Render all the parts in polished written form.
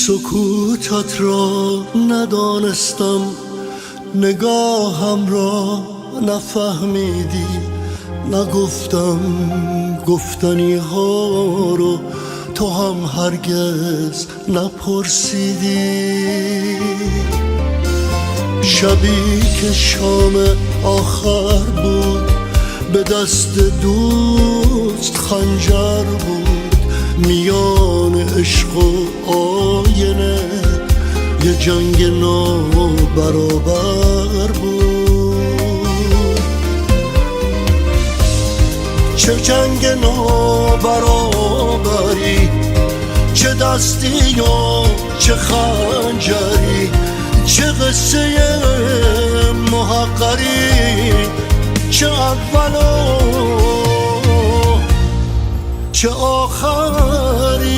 سکوتت را ندانستم، نگاهم را نفهمیدی، نگفتم گفتنی ها رو تو هم هرگز نپرسیدی. شبی که شام آخر بود، به دست دوست خنجر بود، میان عشق و آینه یه جنگ نابرابر بود. چه جنگ نابرابری، چه دستی و چه خنجری، چه قصه محقری، چه اول و چه آخری.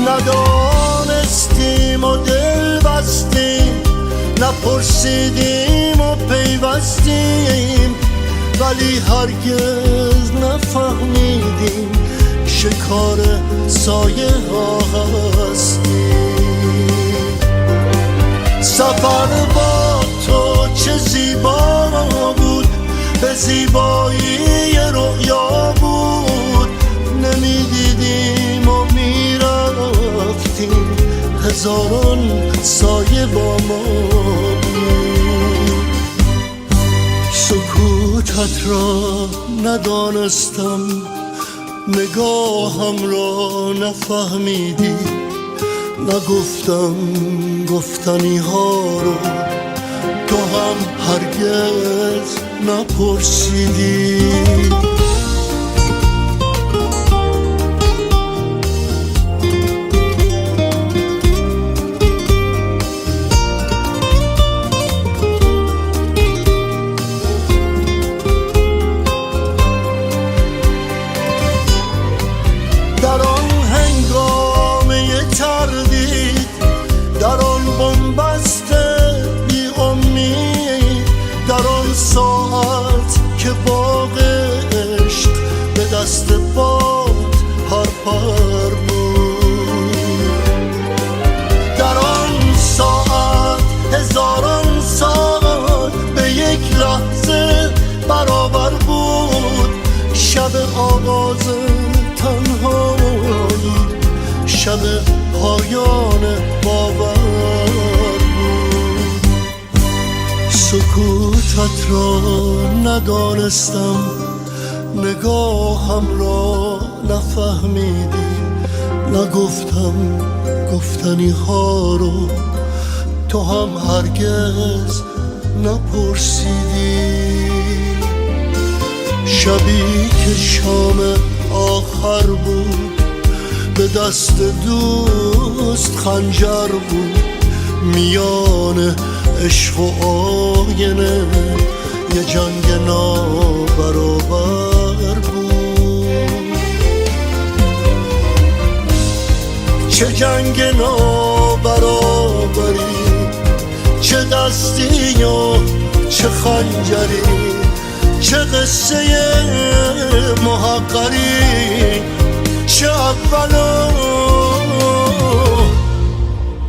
ندانستیم و دل بستیم، نپرسیدیم و پیوستیم، ولی هرگز نفهمیدیم شکار سایه ها هستیم. سفر با تو چه زیبا بود، به زیبایی رؤیا بود، نمیدیدیم و میرفتیم، هزاران سایه با ما بود. سکوتت را ندانستم، نگاهم را نفهمیدی، نگفتم گفتنی ها رو تو هم هرگز نپرسیدی. در آن هنگامه تردید، در آن بنبست بی امید، در آن ساعت که باغ عشق به دست باد پرپر بود، در آن ساعت هزاران سال به یک لحظه برابر بود. شب آغاز تنهایی، شب پایان باور بود. سکوتت را ندانستم، نگاهم را نفهمیدی، نگفتم گفتنی ها رو تو هم هرگز نپرسیدی. شبی که شام آخر بود، به دست دوست خنجر بود، میان عشق و آینه یه جنگ نابرابر بود. چه جنگ نابرابری، چه دستی و چه خنجری، چه قصه محقری، چه اول و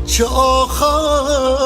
چه آخر.